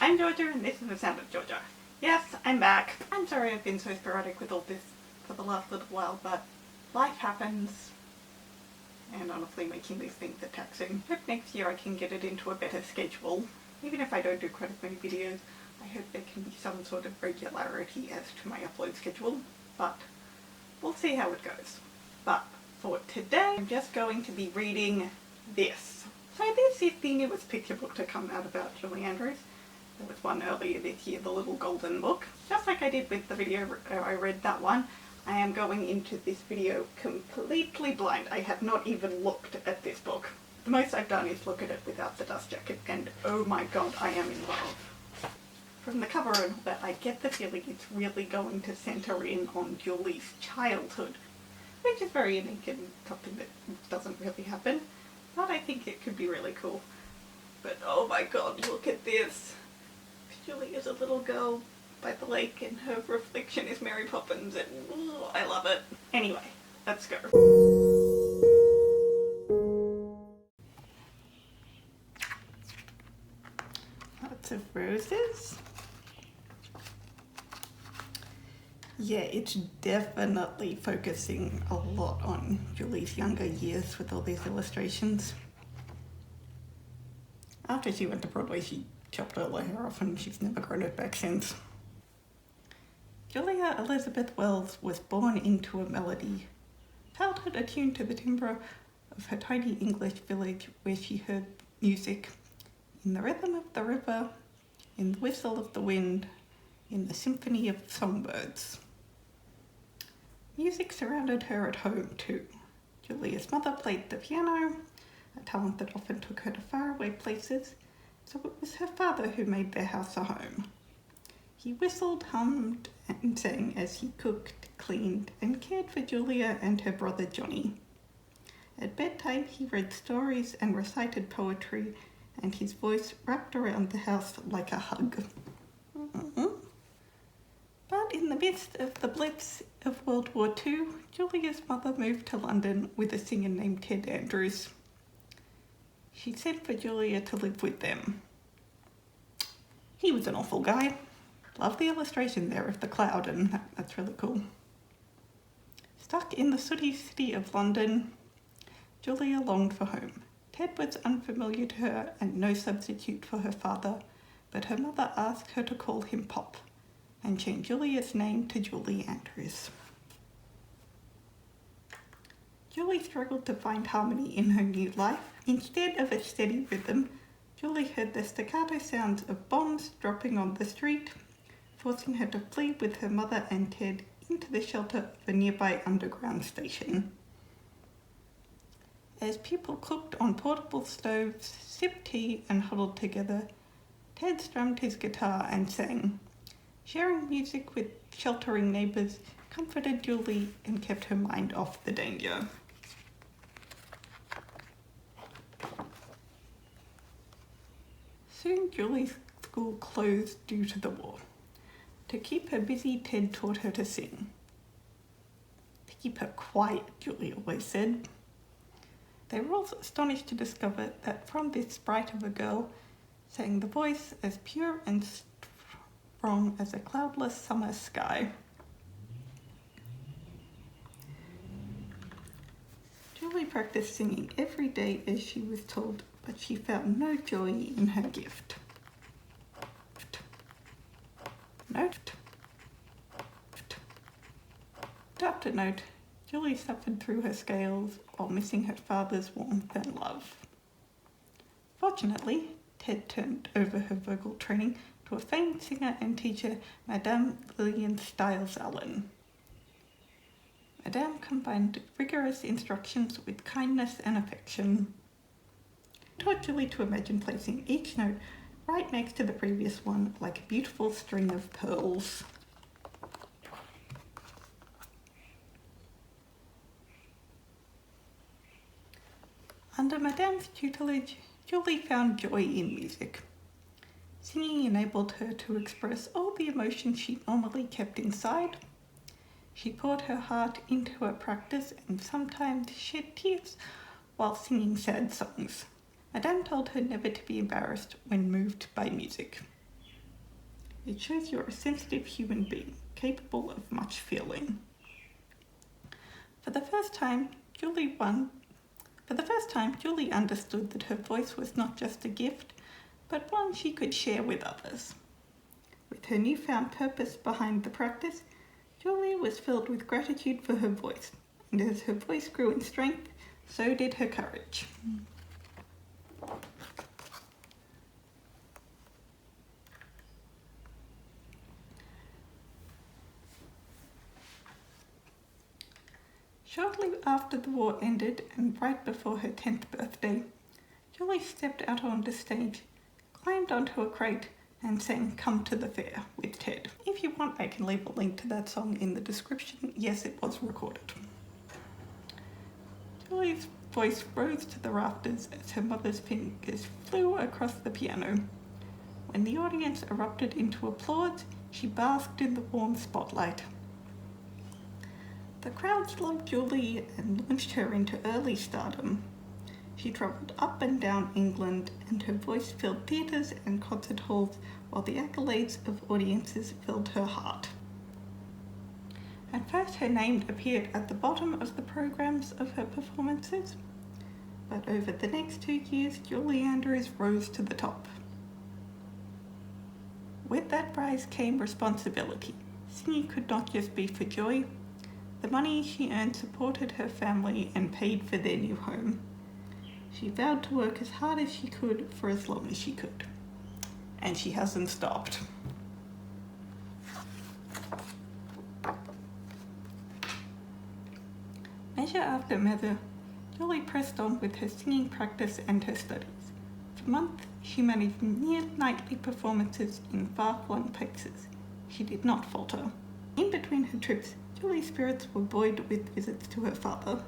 I'm Georgia and this is The Sound of Georgia. Yes, I'm back. I'm sorry I've been so sporadic with all this for the last little while, but life happens, and honestly making these things are taxing. I hope next year I can get it into a better schedule. Even if I don't do quite as many videos, I hope there can be some sort of regularity as to my upload schedule, but we'll see how it goes. But for today, I'm just going to be reading this. So this is the newest picture book to come out about Julie Andrews. There was one earlier this year, the Little Golden Book. Just like I did with the video I read that one, I am going into this video completely blind. I have not even looked at this book. The most I've done is look at it without the dust jacket, and oh my god, I am in love. From the cover and all that, I get the feeling it's really going to centre in on Julie's childhood, which is very unique and something that doesn't really happen, but I think it could be really cool. But oh my god, look at this! Julie is a little girl by the lake and her reflection is Mary Poppins, and ooh, I love it. Anyway, let's go. Lots of roses. Yeah, it's definitely focusing a lot on Julie's younger years with all these illustrations. After she went to Broadway, she chopped all her hair off and she's never grown it back since. Julia Elizabeth Wells was born into a melody. Childhood attuned to the timbre of her tiny English village where she heard music in the rhythm of the river, in the whistle of the wind, in the symphony of songbirds. Music surrounded her at home too. Julia's mother played the piano, a talent that often took her to faraway places, so it was her father who made their house a home. He whistled, hummed, and sang as he cooked, cleaned, and cared for Julia and her brother Johnny. At bedtime, he read stories and recited poetry, and his voice wrapped around the house like a hug. But in the midst of the blitz of World War II, Julia's mother moved to London with a singer named Ted Andrews. She sent for Julia to live with them. He was an awful guy. Love the illustration there of the cloud, and that's really cool. Stuck in the sooty city of London, Julia longed for home. Ted was unfamiliar to her and no substitute for her father, but her mother asked her to call him Pop and change Julia's name to Julie Andrews. Julie struggled to find harmony in her new life. Instead of a steady rhythm, Julie heard the staccato sounds of bombs dropping on the street, forcing her to flee with her mother and Ted into the shelter of a nearby underground station. As people cooked on portable stoves, sipped tea and huddled together, Ted strummed his guitar and sang. Sharing music with sheltering neighbours comforted Julie and kept her mind off the danger. Soon Julie's school closed due to the war. To keep her busy, Ted taught her to sing. To keep her quiet, Julie always said. They were also astonished to discover that from this sprite of a girl sang the voice as pure and strong as a cloudless summer sky. Julie practiced singing every day as she was told, but she found no joy in her gift. Note after note, Julie suffered through her scales while missing her father's warmth and love. Fortunately, Ted turned over her vocal training to a famed singer and teacher, Madame Lillian Stiles Allen. Madame combined rigorous instructions with kindness and affection. Taught Julie to imagine placing each note right next to the previous one like a beautiful string of pearls. Under Madame's tutelage, Julie found joy in music. Singing enabled her to express all the emotions she normally kept inside. She poured her heart into her practice and sometimes shed tears while singing sad songs. Madame told her never to be embarrassed when moved by music. It shows you're a sensitive human being, capable of much feeling. For the first time, Julie understood that her voice was not just a gift, but one she could share with others. With her newfound purpose behind the practice, Julie was filled with gratitude for her voice, and as her voice grew in strength, so did her courage. Shortly after the war ended and right before her 10th birthday, Julie stepped out on the stage, climbed onto a crate, and sang "Come to the Fair" with Ted. If you want, I can leave a link to that song in the description. Yes, it was recorded. Julie's voice rose to the rafters as her mother's fingers flew across the piano. When the audience erupted into applause, she basked in the warm spotlight. The crowds loved Julie and launched her into early stardom. She travelled up and down England, and her voice filled theatres and concert halls, while the accolades of audiences filled her heart. At first, her name appeared at the bottom of the programmes of her performances, but over the next 2 years, Julie Andrews rose to the top. With that rise came responsibility. Singing could not just be for joy. The money she earned supported her family and paid for their new home. She vowed to work as hard as she could for as long as she could. And she hasn't stopped. Measure after measure, Julie pressed on with her singing practice and her studies. For months, she managed near nightly performances in far-flung places. She did not falter. In between her trips, Julie's spirits were buoyed with visits to her father.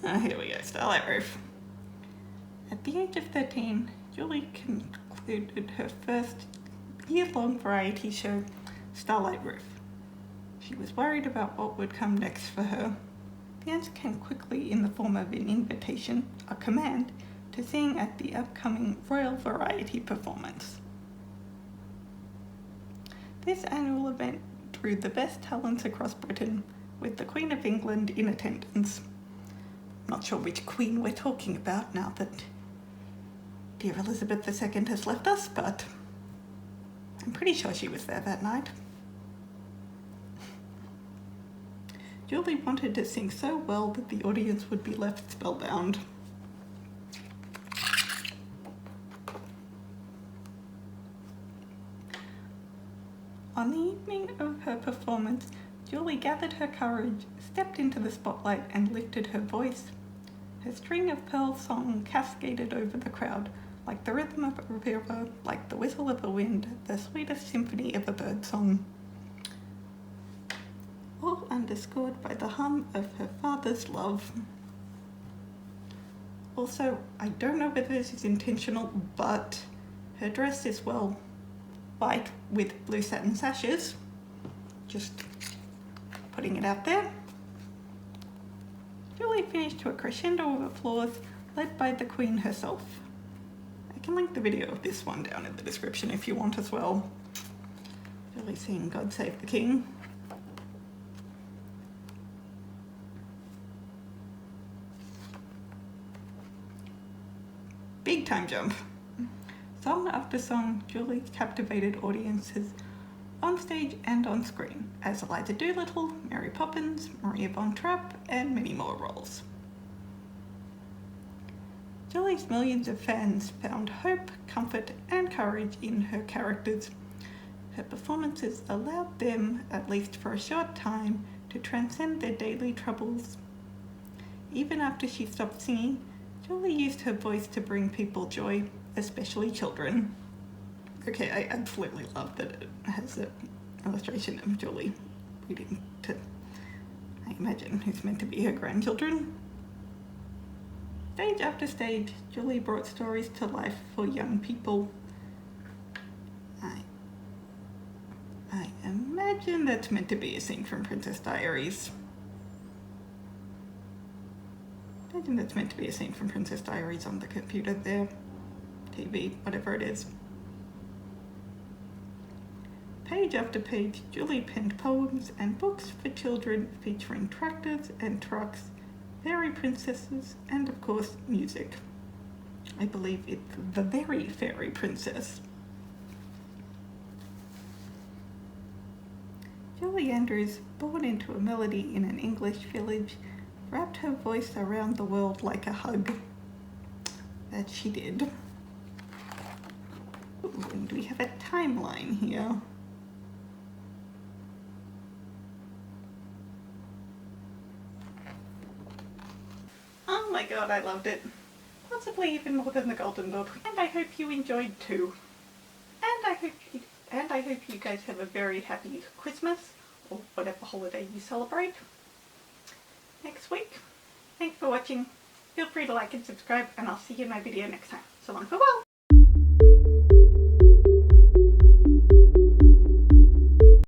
Here we go, Starlight Roof. At the age of 13, Julie concluded her first year-long variety show, Starlight Roof. She was worried about what would come next for her. The answer came quickly in the form of an invitation, a command, to sing at the upcoming Royal Variety performance. This annual event drew the best talents across Britain, with the Queen of England in attendance. Not sure which queen we're talking about now that dear Elizabeth II has left us, but I'm pretty sure she was there that night. Julie wanted to sing so well that the audience would be left spellbound. On the evening of her performance, Julie gathered her courage, stepped into the spotlight, and lifted her voice. Her string of pearl song cascaded over the crowd, like the rhythm of a river, like the whistle of the wind, the sweetest symphony of a bird song. All underscored by the hum of her father's love. Also, I don't know whether this is intentional, but her dress is, well, white with blue satin sashes. Just putting it out there. Julie finished to a crescendo of applause, led by the Queen herself. I can link the video of this one down in the description if you want as well. Julie singing "God Save the King." Big time jump. Song after song, Julie captivated audiences on stage and on screen as Eliza Doolittle, Mary Poppins, Maria Von Trapp, and many more roles. Julie's millions of fans found hope, comfort, and courage in her characters. Her performances allowed them, at least for a short time, to transcend their daily troubles. Even after she stopped singing, Julie used her voice to bring people joy, especially children. Okay, I absolutely love that it has an illustration of Julie reading to, I imagine, who's meant to be her grandchildren. Stage after stage, Julie brought stories to life for young people. I imagine that's meant to be a scene from Princess Diaries. I think that's meant to be a scene from Princess Diaries on the computer there. TV, whatever it is. Page after page, Julie penned poems and books for children featuring tractors and trucks, fairy princesses, and of course, music. I believe it's The Very Fairy Princess. Julie Andrews, born into a melody in an English village, wrapped her voice around the world like a hug. That she did. Ooh, and we have a timeline here. Oh my god, I loved it. Possibly even more than the Golden Book. And I hope you enjoyed too. And I hope you guys have a very happy Christmas, or whatever holiday you celebrate, next week. Thanks for watching. Feel free to like and subscribe, and I'll see you in my video next time. So long, farewell!